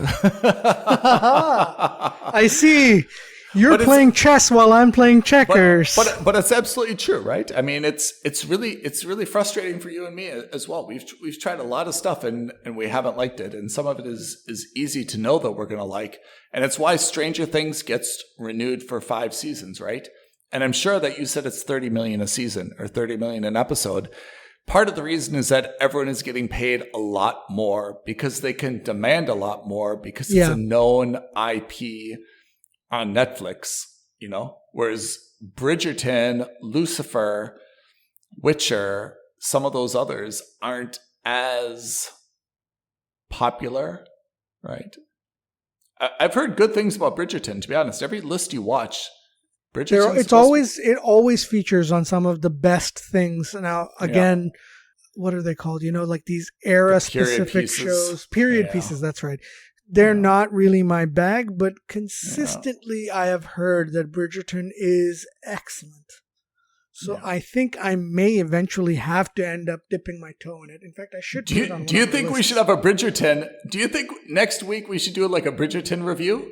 I see. You're playing chess while I'm playing checkers. But it's absolutely true, right? I mean, it's really frustrating for you and me as well. We've tried a lot of stuff and we haven't liked it, and some of it is easy to know that we're going to like, and it's why Stranger Things gets renewed for 5 seasons, right? And I'm sure that you said it's $30 million a season or $30 million an episode. Part of the reason is that everyone is getting paid a lot more because they can demand a lot more because it's a known IP on Netflix, whereas Bridgerton, Lucifer, Witcher, some of those others aren't as popular, right? I've heard good things about Bridgerton, to be honest. Every list you watch, Bridgerton, it always features on some of the best things. Now, again, what are they called? Like these era-specific shows, period pieces. That's right. They're not really my bag, but consistently I have heard that Bridgerton is excellent. So I think I may eventually have to end up dipping my toe in it. In fact, I should. Do you think we should have a Bridgerton? Do you think next week we should do like a Bridgerton review?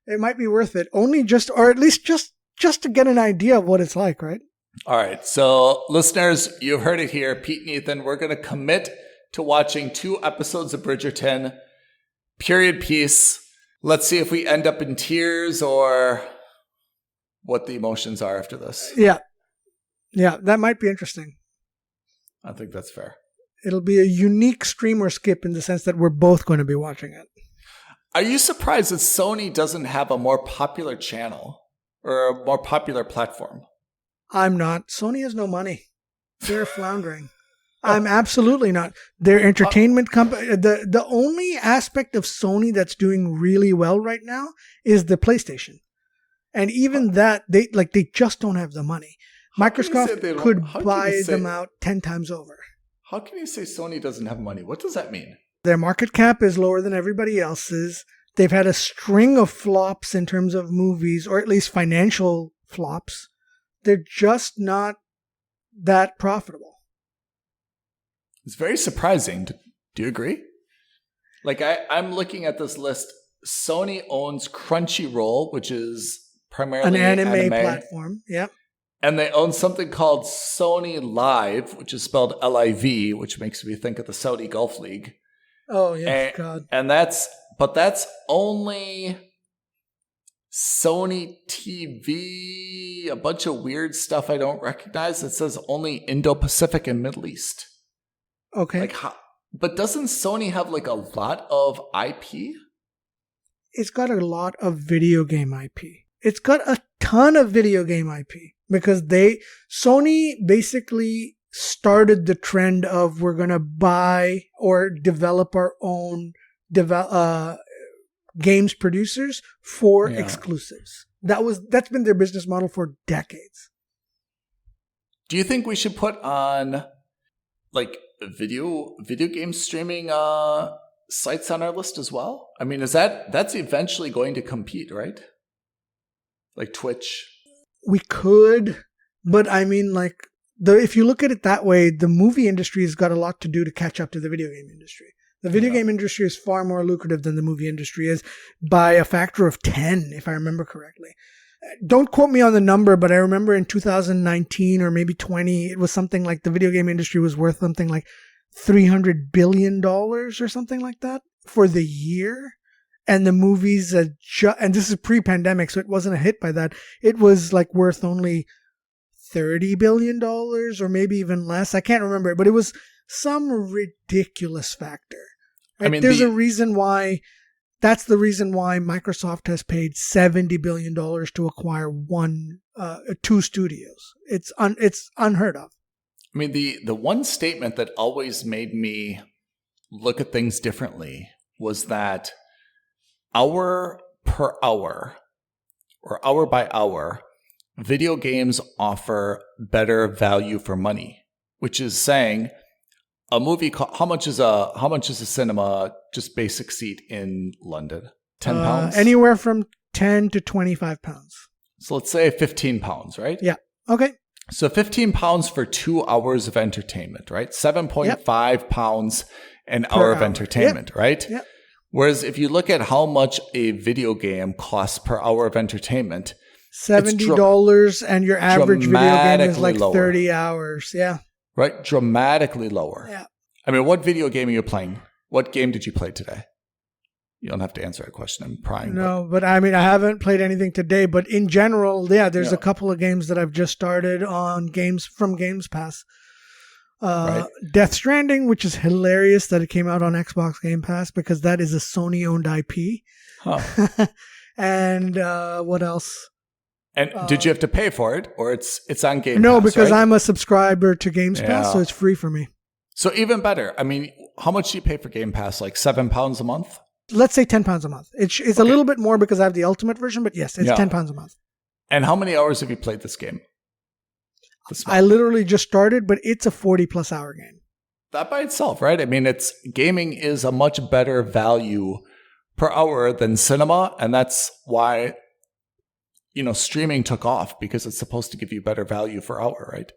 It might be worth it. Or at least just to get an idea of what it's like, right? All right. So listeners, you've heard it here. Pete and Ethan, we're going to commit to watching 2 episodes of Bridgerton. Period piece. Let's see if we end up in tears or what the emotions are after this. Yeah. Yeah, that might be interesting. I think that's fair. It'll be a unique streamer skip in the sense that we're both going to be watching it. Are you surprised that Sony doesn't have a more popular channel or a more popular platform? I'm not. Sony has no money. They're floundering. I'm absolutely not. Their entertainment company. The only aspect of Sony that's doing really well right now is the PlayStation, and even that they just don't have the money. Microsoft could buy them out 10 times over. How can you say Sony doesn't have money? What does that mean? Their market cap is lower than everybody else's. They've had a string of flops in terms of movies, or at least financial flops. They're just not that profitable. It's very surprising. Do you agree? Like, I'm looking at this list. Sony owns Crunchyroll, which is primarily an anime platform. Yep. And they own something called Sony Live, which is spelled Liv, which makes me think of the Saudi Gulf League. Oh, yes, God. And that's only Sony TV, a bunch of weird stuff I don't recognize. It says only Indo-Pacific and Middle East. Okay. But doesn't Sony have like a lot of IP? It's got a lot of video game IP. It's got a ton of video game IP because Sony basically started the trend of we're going to buy or develop our own games producers for exclusives. That's been their business model for decades. Do you think we should put on like video game streaming sites on our list as well? I mean, that's eventually going to compete, right? Like Twitch. We could, but I mean, like if you look at it that way, the movie industry has got a lot to do to catch up to the video game industry. The video game industry is far more lucrative than the movie industry is by a factor of 10, if I remember correctly. Don't quote me on the number, but I remember in 2019 or maybe 20, it was something like the video game industry was worth something like $300 billion or something like that for the year. And the movies, and this is pre-pandemic, so it wasn't a hit by that. It was like worth only $30 billion or maybe even less. I can't remember, but it was some ridiculous factor. Right? I mean, there's a reason why. That's the reason why Microsoft has paid $70 billion to acquire two studios. It's unheard of. I mean, the one statement that always made me look at things differently was that hour per hour or hour by hour, video games offer better value for money, which is saying a movie. How much is a cinema just basic seat in London? £10? Anywhere from 10 to 25 pounds. So let's say 15 pounds, right? Yeah. Okay. So 15 pounds for 2 hours of entertainment, right? 7.5 pounds an hour of entertainment, right? Yeah. Whereas if you look at how much a video game costs per hour of entertainment, $70 and your average video game is like lower. 30 hours. Yeah. Right? Dramatically lower. Yeah. I mean, what video game are you playing? What game did you play today? You don't have to answer that question. I'm prying. No, but I mean, I haven't played anything today, but in general, there's a couple of games that I've just started on games from Games Pass. Right. Death Stranding, which is hilarious that it came out on Xbox Game Pass because that is a Sony-owned IP. Huh. And what else? And did you have to pay for it, or it's on Game Pass? No, because right? I'm a subscriber to Games Pass, so it's free for me. So even better. I mean, how much do you pay for Game Pass? Like £7 a month? Let's say £10 a month. It's a little bit more because I have the Ultimate version, but yes, it's £10 a month. And how many hours have you played this game? I literally just started, but it's a 40-plus hour game. That by itself, right? I mean, gaming is a much better value per hour than cinema, and that's why streaming took off, because it's supposed to give you better value per hour, right?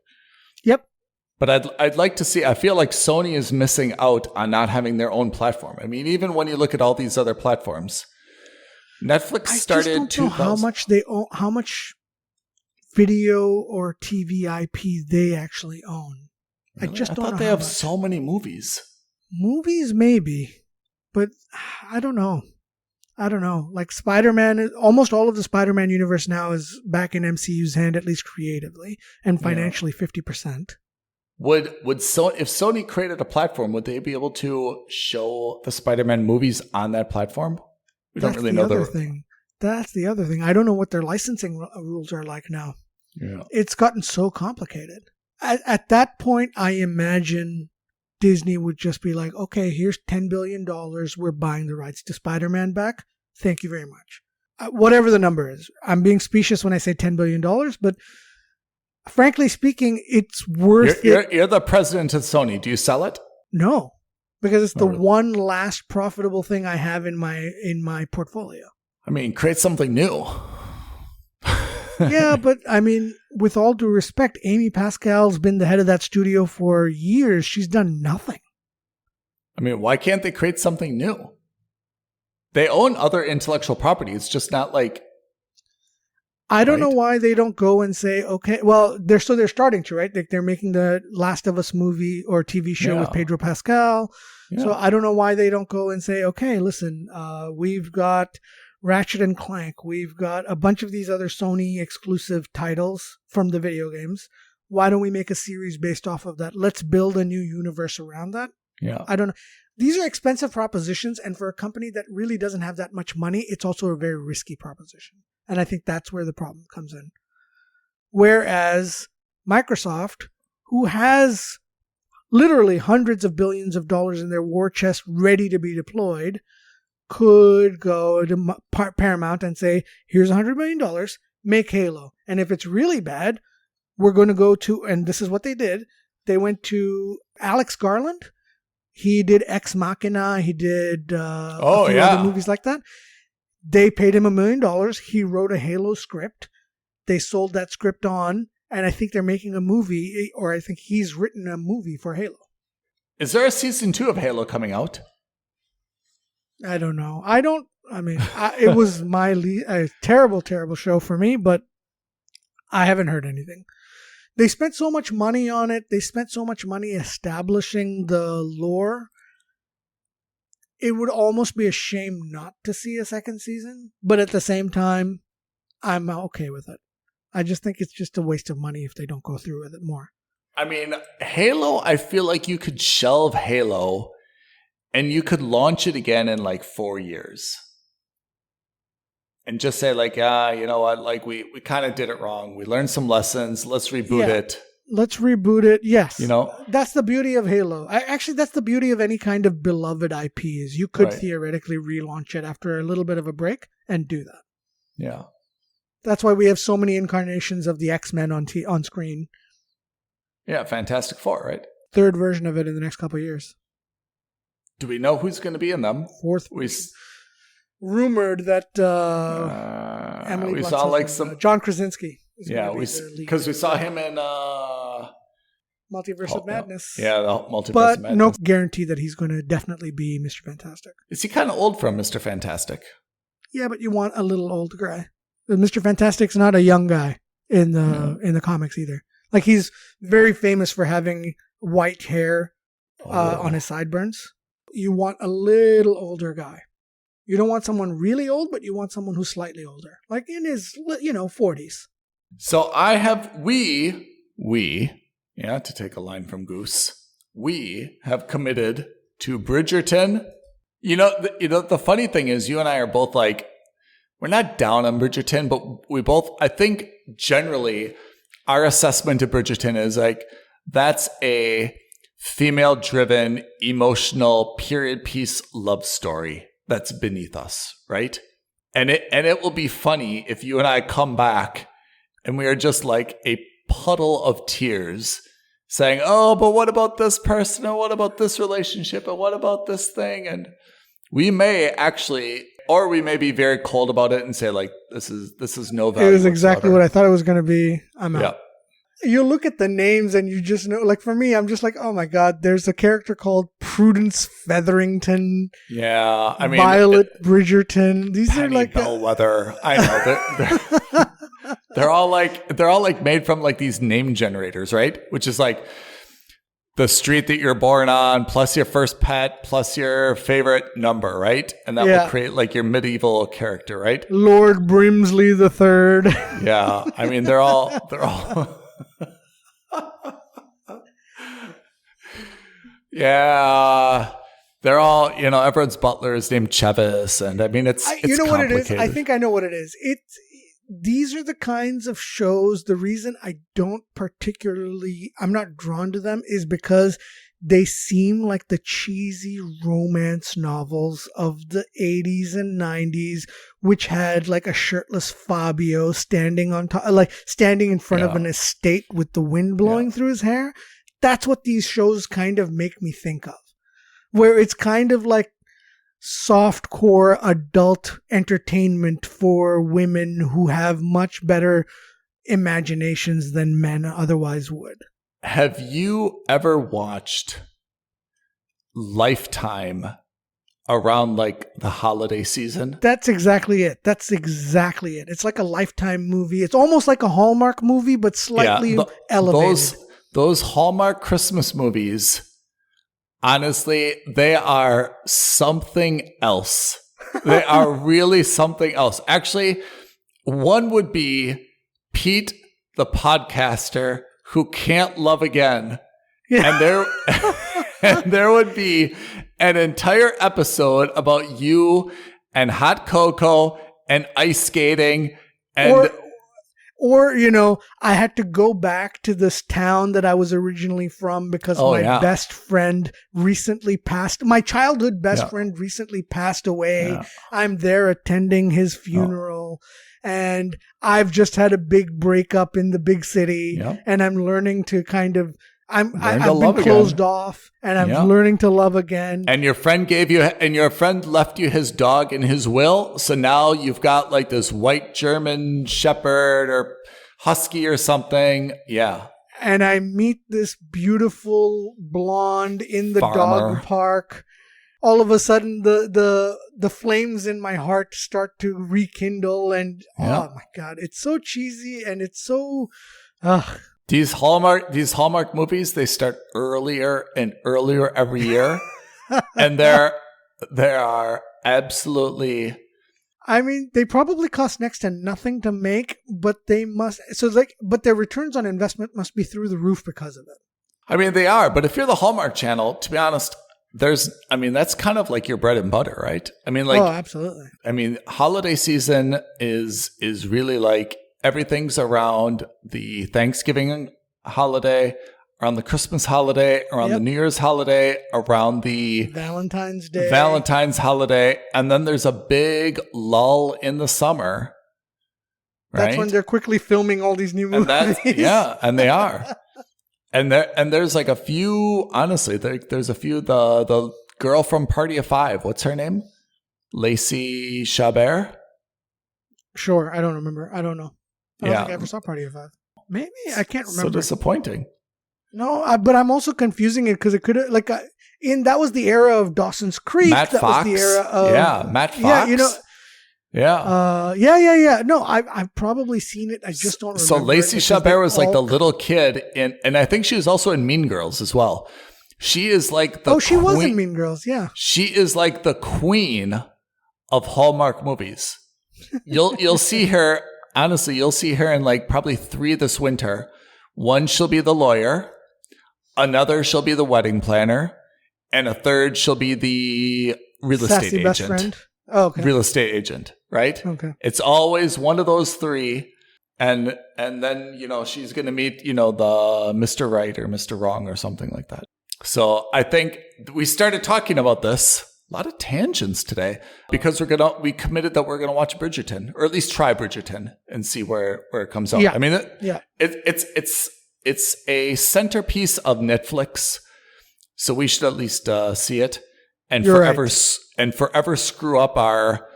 Yep. But I'd like to see. I feel like Sony is missing out on not having their own platform. I mean, even when you look at all these other platforms, Netflix started. I just don't know how much they own, how much video or TV IP they actually own. Really? I don't know. They have so many movies. Movies, maybe, but I don't know. Like Spider-Man, almost all of the Spider-Man universe now is back in MCU's hand, at least creatively and financially, 50%. Would if Sony created a platform, would they be able to show the Spider-Man movies on that platform? We don't really know the thing. That's the other thing. I don't know what their licensing rules are like now. Yeah. It's gotten so complicated. At that point, I imagine Disney would just be like, okay, here's $10 billion. We're buying the rights to Spider-Man back. Thank you very much. Whatever the number is. I'm being specious when I say $10 billion, but frankly speaking, it's worth it. You're the president of Sony. Do you sell it? No, because it's the one last profitable thing I have in my portfolio. I mean, create something new. Yeah, but I mean, with all due respect, Amy Pascal's been the head of that studio for years. She's done nothing. I mean, why can't they create something new? They own other intellectual property. It's just not like... I don't know why they don't go and say, okay, well, they're starting to, right? They're making the Last of Us movie or TV show with Pedro Pascal. Yeah. So I don't know why they don't go and say, okay, listen, we've got Ratchet and Clank. We've got a bunch of these other Sony exclusive titles from the video games. Why don't we make a series based off of that? Let's build a new universe around that. Yeah. I don't know. These are expensive propositions, and for a company that really doesn't have that much money, it's also a very risky proposition. And I think that's where the problem comes in. Whereas Microsoft, who has literally hundreds of billions of dollars in their war chest ready to be deployed, could go to Paramount and say, here's $100 million, make Halo. And if it's really bad, we're going to go to, and this is what they did. They went to Alex Garland. He did Ex Machina. He did a few other movies like that. They paid him $1 million. He wrote a Halo script. They sold that script on, and I think they're making a movie, or I think he's written a movie for Halo. Is there a season 2 of Halo coming out? I don't know. It was a terrible, terrible show for me, but I haven't heard anything. They spent so much money on it. They spent so much money establishing the lore. It would almost be a shame not to see a second season, but at the same time, I'm okay with it. I just think it's just a waste of money if they don't go through with it more. I mean, Halo, I feel like you could shelve Halo and you could launch it again in like 4 years. And just say like, you know what, like we kind of did it wrong. We learned some lessons. Let's reboot it. Let's reboot it. Yes. You know, that's the beauty of Halo. Actually, that's the beauty of any kind of beloved IP is you could theoretically relaunch it after a little bit of a break and do that. Yeah. That's why we have so many incarnations of the X-Men on screen. Yeah, Fantastic Four, right? Third version of it in the next couple of years. Do we know who's going to be in them? Fourth. Rumored that Emily we Blunt's saw like husband, some John Krasinski. Because we saw him in Multiverse of Madness. Yeah, the Multiverse but of Madness. No guarantee that he's going to definitely be Mr. Fantastic. Is he kind of old for Mr. Fantastic? Yeah, but you want a little older guy. Mr. Fantastic's not a young guy in the comics either. Like he's very famous for having white hair on his sideburns. You want a little older guy. You don't want someone really old, but you want someone who's slightly older, like in his 40s. So to take a line from Goose, we have committed to Bridgerton. The funny thing is, you and I are both like, we're not down on Bridgerton, but we both, I think generally our assessment of Bridgerton is like, that's a female-driven, emotional, period piece love story that's beneath us, right? And it will be funny if you and I come back and we are just like a puddle of tears saying, oh, but what about this person? And what about this relationship? And what about this thing? And we may actually, or we may be very cold about it and say like, this is no value. It was exactly what I thought it was going to be. I'm out. Yeah. You look at the names and you just know, like for me, I'm just like, oh my God, there's a character called Prudence Featherington. Yeah. I mean, Violet Bridgerton. These are like Bellwether. I know. They're all like made from like these name generators, right? Which is like the street that you're born on, plus your first pet, plus your favorite number, right? And that will create like your medieval character, right? Lord Brimsley III. Yeah. I mean, they're all yeah, they're all, everyone's butler is named Chevis, and I mean, it's you know what it is? I think I know what it is. These are the kinds of shows, the reason I'm not drawn to them is because they seem like the cheesy romance novels of the 80s and 90s, which had like a shirtless Fabio standing on top, like standing in front of an estate with the wind blowing through his hair. That's what these shows kind of make me think of, where it's kind of like softcore adult entertainment for women who have much better imaginations than men otherwise would. Have you ever watched Lifetime around like the holiday season? That's exactly it. It's like a Lifetime movie. It's almost like a Hallmark movie, but slightly elevated. Those Hallmark Christmas movies, honestly, they are something else. They are really something else. Actually, one would be Pete, the podcaster, who can't love again. Yeah. And there would be an entire episode about you and hot cocoa and ice skating and Or, I had to go back to this town that I was originally from because best friend recently passed. My childhood best friend recently passed away. Yeah. I'm there attending his funeral. And I've just had a big breakup in the big city. Yep. And I'm learning to kind of, I've been closed off, and I'm learning to love again. And your friend left you his dog in his will. So now you've got like this white German shepherd or husky or something. Yeah. And I meet this beautiful blonde in the dog park. All of a sudden, the flames in my heart start to rekindle, and oh my God, it's so cheesy and it's so. These Hallmark movies, they start earlier and earlier every year. And they are absolutely... I mean, they probably cost next to nothing to make, but they must... but their returns on investment must be through the roof because of it. I mean, they are. But if you're the Hallmark Channel, to be honest, that's kind of like your bread and butter, right? I mean, like... Oh, absolutely. I mean, holiday season is really like... Everything's around the Thanksgiving holiday, around the Christmas holiday, around the New Year's holiday, around the Valentine's holiday. And then there's a big lull in the summer. Right? That's when they're quickly filming all these new movies. And they are. And there's like a few, honestly, there's a few, the girl from Party of Five, what's her name? Lacey Chabert? Sure. I don't remember. I don't know. I don't think I ever saw Party of Five. Maybe I can't remember. So disappointing. No, but I'm also confusing it because it could have that was the era of Dawson's Creek. Matt Fox. Was the era of Matt Fox. Yeah, Yeah. No, I've probably seen it. I just don't remember. So Lacey Chabert was like the little kid, and I think she was also in Mean Girls as well. She is like the she was in Mean Girls. Yeah, she is like the queen of Hallmark movies. You'll see her. Honestly, you'll see her in like probably 3 this winter. One, she'll be the lawyer. Another, she'll be the wedding planner. And a third, she'll be the real estate agent. Best friend. Oh, okay. Real estate agent, right? Okay. It's always one of those 3. And then, she's going to meet, the Mr. Right or Mr. Wrong or something like that. So I think we started talking about this. A lot of tangents today because we committed that we're gonna watch Bridgerton, or at least try Bridgerton and see where it comes out. Yeah. I mean, it's a centerpiece of Netflix, so we should at least see it and forever screw up our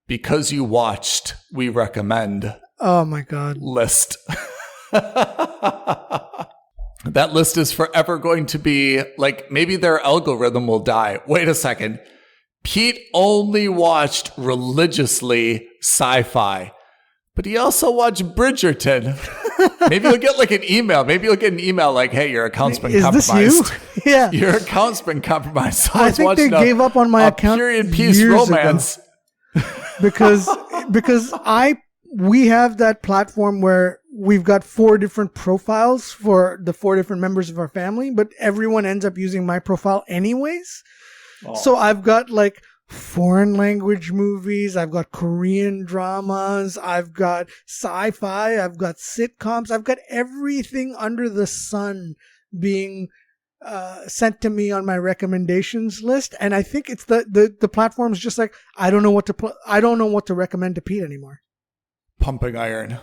because you watched we recommend. Oh my God, list. That list is forever going to be like, maybe their algorithm will die. Wait a second. Pete only watched religiously sci-fi, but he also watched Bridgerton. Maybe you'll get like an email. Maybe you'll get an email like, hey, your account's been compromised. Is this you? Yeah. Your account's been compromised. Someone's I think they gave up on my account period piece romance. because we have that platform where we've got 4 different profiles for the 4 different members of our family, but everyone ends up using my profile anyways. Oh. So I've got like foreign language movies, I've got Korean dramas, I've got sci-fi, I've got sitcoms, I've got everything under the sun being sent to me on my recommendations list. And I think it's the platform's just like, I don't know what to recommend to Pete anymore. Pumping iron.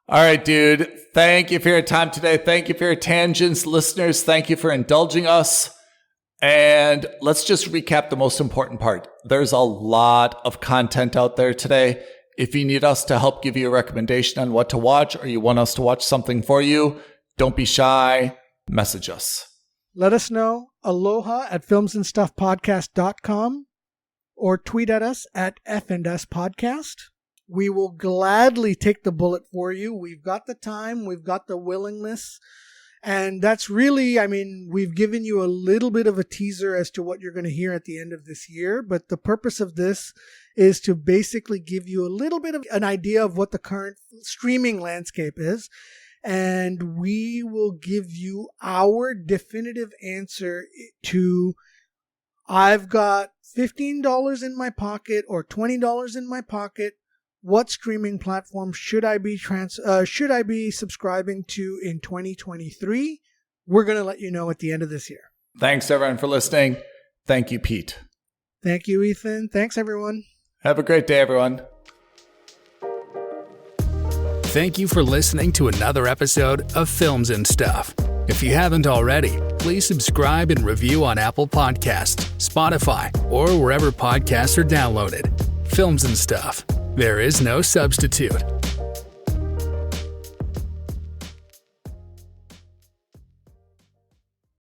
All right, dude. Thank you for your time today. Thank you for your tangents. Listeners, thank you for indulging us. And let's just recap the most important part. There's a lot of content out there today. If you need us to help give you a recommendation on what to watch, or you want us to watch something for you, don't be shy. Message us. Let us know. aloha@filmsandstuffpodcast.com or tweet at us at F&S Podcast. We will gladly take the bullet for you. We've got the time. We've got the willingness. And that's really, we've given you a little bit of a teaser as to what you're going to hear at the end of this year. But the purpose of this is to basically give you a little bit of an idea of what the current streaming landscape is. And we will give you our definitive answer to I've got $15 in my pocket or $20 in my pocket. What streaming platform should I be subscribing to in 2023? We're going to let you know at the end of this year. Thanks, everyone, for listening. Thank you, Pete. Thank you, Ethan. Thanks, everyone. Have a great day, everyone. Thank you for listening to another episode of Films and Stuff. If you haven't already, please subscribe and review on Apple Podcasts, Spotify, or wherever podcasts are downloaded. Films and Stuff. There is no substitute.